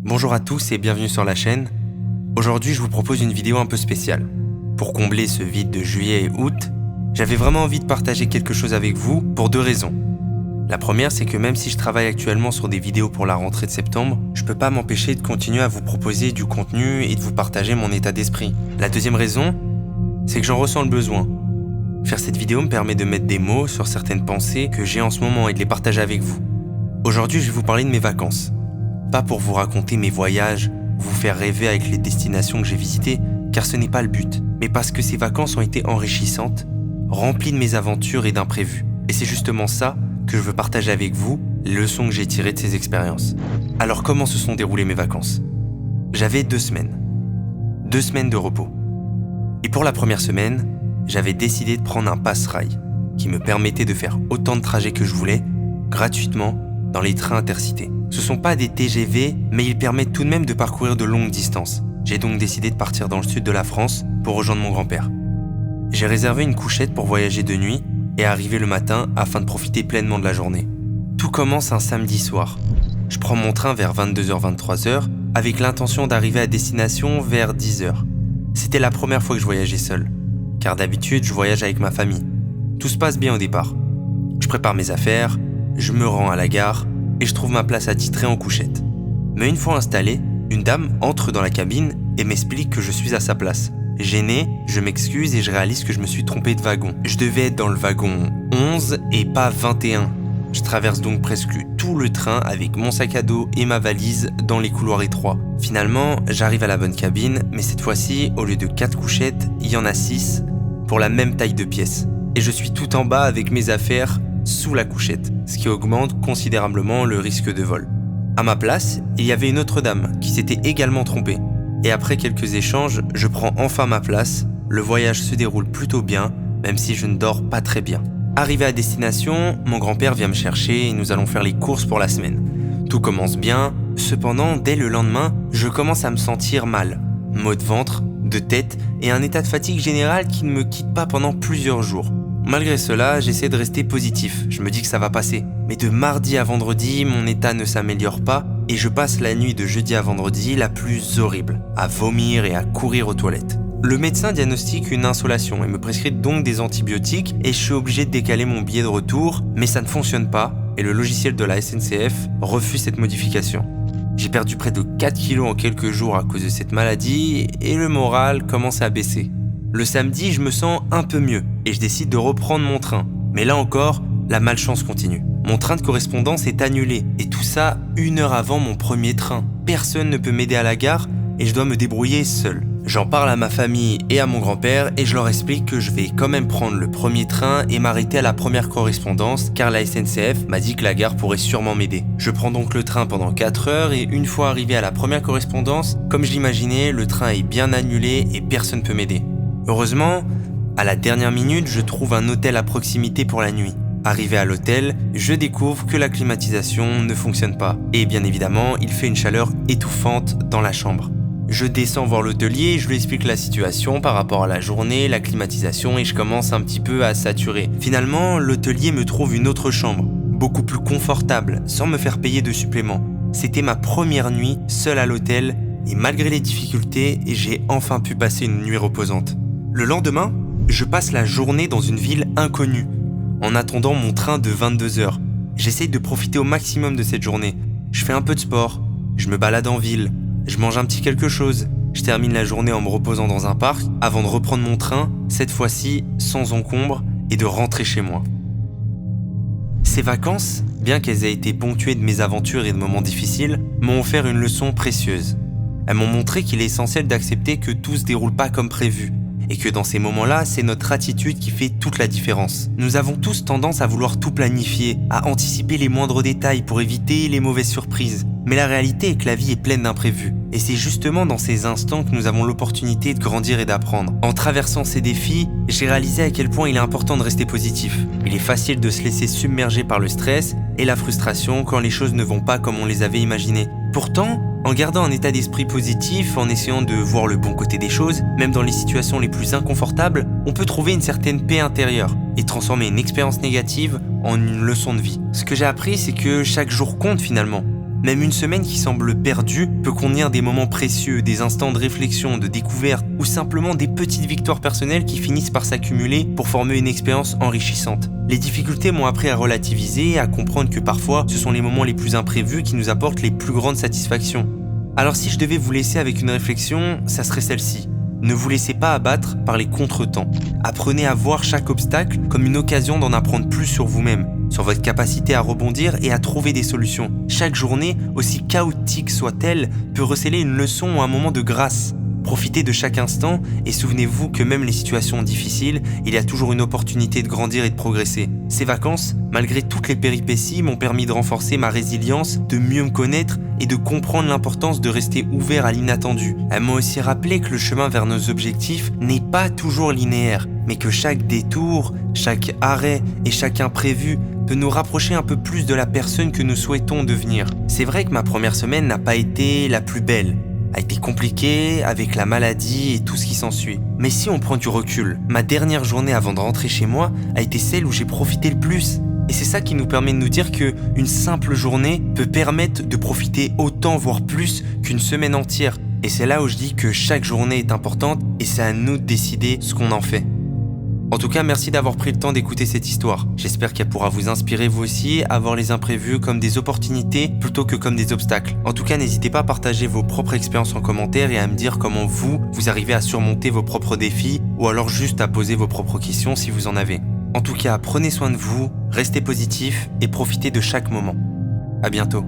Bonjour à tous et bienvenue sur la chaîne. Aujourd'hui, je vous propose une vidéo un peu spéciale. Pour combler ce vide de juillet et août, j'avais vraiment envie de partager quelque chose avec vous pour deux raisons. La première, c'est que même si je travaille actuellement sur des vidéos pour la rentrée de septembre, je peux pas m'empêcher de continuer à vous proposer du contenu et de vous partager mon état d'esprit. La deuxième raison, c'est que j'en ressens le besoin. Faire cette vidéo me permet de mettre des mots sur certaines pensées que j'ai en ce moment et de les partager avec vous. Aujourd'hui, je vais vous parler de mes vacances. Pas pour vous raconter mes voyages, vous faire rêver avec les destinations que j'ai visitées, car ce n'est pas le but, mais parce que ces vacances ont été enrichissantes, remplies de mes aventures et d'imprévus. Et c'est justement ça que je veux partager avec vous, les leçons que j'ai tirées de ces expériences. Alors comment se sont déroulées mes vacances ? J'avais 2 semaines. 2 semaines de repos. Et pour la première semaine, j'avais décidé de prendre un pass-rail qui me permettait de faire autant de trajets que je voulais, gratuitement, dans les trains intercités. Ce ne sont pas des TGV, mais ils permettent tout de même de parcourir de longues distances. J'ai donc décidé de partir dans le sud de la France pour rejoindre mon grand-père. J'ai réservé une couchette pour voyager de nuit et arriver le matin afin de profiter pleinement de la journée. Tout commence un samedi soir. Je prends mon train vers 22h-23h avec l'intention d'arriver à destination vers 10h. C'était la première fois que je voyageais seul, car d'habitude je voyage avec ma famille. Tout se passe bien au départ. Je prépare mes affaires, je me rends à la gare et je trouve ma place attitrée en couchette. Mais une fois installé, une dame entre dans la cabine et m'explique que je suis à sa place. Gêné, je m'excuse et je réalise que je me suis trompé de wagon. Je devais être dans le wagon 11 et pas 21. Je traverse donc presque tout le train avec mon sac à dos et ma valise dans les couloirs étroits. Finalement, j'arrive à la bonne cabine, mais cette fois-ci, au lieu de 4 couchettes, il y en a 6 pour la même taille de pièce. Et je suis tout en bas avec mes affaires sous la couchette, ce qui augmente considérablement le risque de vol. À ma place, il y avait une autre dame qui s'était également trompée. Et après quelques échanges, je prends enfin ma place. Le voyage se déroule plutôt bien, même si je ne dors pas très bien. Arrivé à destination, mon grand-père vient me chercher et nous allons faire les courses pour la semaine. Tout commence bien, cependant, dès le lendemain, je commence à me sentir mal. Maux de ventre, de tête et un état de fatigue générale qui ne me quitte pas pendant plusieurs jours. Malgré cela, j'essaie de rester positif, je me dis que ça va passer. Mais de mardi à vendredi, mon état ne s'améliore pas et je passe la nuit de jeudi à vendredi la plus horrible, à vomir et à courir aux toilettes. Le médecin diagnostique une insolation et me prescrit donc des antibiotiques et je suis obligé de décaler mon billet de retour, mais ça ne fonctionne pas et le logiciel de la SNCF refuse cette modification. J'ai perdu près de 4 kilos en quelques jours à cause de cette maladie et le moral commence à baisser. Le samedi, je me sens un peu mieux et je décide de reprendre mon train. Mais là encore, la malchance continue. Mon train de correspondance est annulé et tout ça 1 heure avant mon premier train. Personne ne peut m'aider à la gare et je dois me débrouiller seul. J'en parle à ma famille et à mon grand-père et je leur explique que je vais quand même prendre le premier train et m'arrêter à la première correspondance car la SNCF m'a dit que la gare pourrait sûrement m'aider. Je prends donc le train pendant 4 heures et une fois arrivé à la première correspondance, comme je l'imaginais, le train est bien annulé et personne ne peut m'aider. Heureusement, à la dernière minute, je trouve un hôtel à proximité pour la nuit. Arrivé à l'hôtel, je découvre que la climatisation ne fonctionne pas. Et bien évidemment, il fait une chaleur étouffante dans la chambre. Je descends voir l'hôtelier, je lui explique la situation par rapport à la journée, la climatisation et je commence un petit peu à saturer. Finalement, l'hôtelier me trouve une autre chambre, beaucoup plus confortable, sans me faire payer de supplément. C'était ma première nuit seule à l'hôtel et malgré les difficultés, j'ai enfin pu passer une nuit reposante. Le lendemain, je passe la journée dans une ville inconnue, en attendant mon train de 22h. J'essaye de profiter au maximum de cette journée. Je fais un peu de sport, je me balade en ville, je mange un petit quelque chose. Je termine la journée en me reposant dans un parc avant de reprendre mon train, cette fois-ci sans encombre, et de rentrer chez moi. Ces vacances, bien qu'elles aient été ponctuées de mes aventures et de moments difficiles, m'ont offert une leçon précieuse. Elles m'ont montré qu'il est essentiel d'accepter que tout se déroule pas comme prévu. Et que dans ces moments-là, c'est notre attitude qui fait toute la différence. Nous avons tous tendance à vouloir tout planifier, à anticiper les moindres détails pour éviter les mauvaises surprises. Mais la réalité est que la vie est pleine d'imprévus. Et c'est justement dans ces instants que nous avons l'opportunité de grandir et d'apprendre. En traversant ces défis, j'ai réalisé à quel point il est important de rester positif. Il est facile de se laisser submerger par le stress et la frustration quand les choses ne vont pas comme on les avait imaginées. Pourtant, en gardant un état d'esprit positif, en essayant de voir le bon côté des choses, même dans les situations les plus inconfortables, on peut trouver une certaine paix intérieure et transformer une expérience négative en une leçon de vie. Ce que j'ai appris, c'est que chaque jour compte finalement. Même une semaine qui semble perdue peut contenir des moments précieux, des instants de réflexion, de découverte ou simplement des petites victoires personnelles qui finissent par s'accumuler pour former une expérience enrichissante. Les difficultés m'ont appris à relativiser et à comprendre que parfois ce sont les moments les plus imprévus qui nous apportent les plus grandes satisfactions. Alors si je devais vous laisser avec une réflexion, ça serait celle-ci. Ne vous laissez pas abattre par les contretemps. Apprenez à voir chaque obstacle comme une occasion d'en apprendre plus sur vous-même, sur votre capacité à rebondir et à trouver des solutions. Chaque journée, aussi chaotique soit-elle, peut recéler une leçon ou un moment de grâce. Profitez de chaque instant et souvenez-vous que même les situations difficiles, il y a toujours une opportunité de grandir et de progresser. Ces vacances, malgré toutes les péripéties, m'ont permis de renforcer ma résilience, de mieux me connaître et de comprendre l'importance de rester ouvert à l'inattendu. Elles m'ont aussi rappelé que le chemin vers nos objectifs n'est pas toujours linéaire, mais que chaque détour, chaque arrêt et chaque imprévu peut nous rapprocher un peu plus de la personne que nous souhaitons devenir. C'est vrai que ma première semaine n'a pas été la plus belle, a été compliquée avec la maladie et tout ce qui s'ensuit. Mais si on prend du recul, ma dernière journée avant de rentrer chez moi a été celle où j'ai profité le plus. Et c'est ça qui nous permet de nous dire qu'une simple journée peut permettre de profiter autant voire plus qu'une semaine entière. Et c'est là où je dis que chaque journée est importante et c'est à nous de décider ce qu'on en fait. En tout cas, merci d'avoir pris le temps d'écouter cette histoire. J'espère qu'elle pourra vous inspirer vous aussi à voir les imprévus comme des opportunités plutôt que comme des obstacles. En tout cas, n'hésitez pas à partager vos propres expériences en commentaire et à me dire comment vous arrivez à surmonter vos propres défis ou alors juste à poser vos propres questions si vous en avez. En tout cas, prenez soin de vous, restez positif et profitez de chaque moment. À bientôt.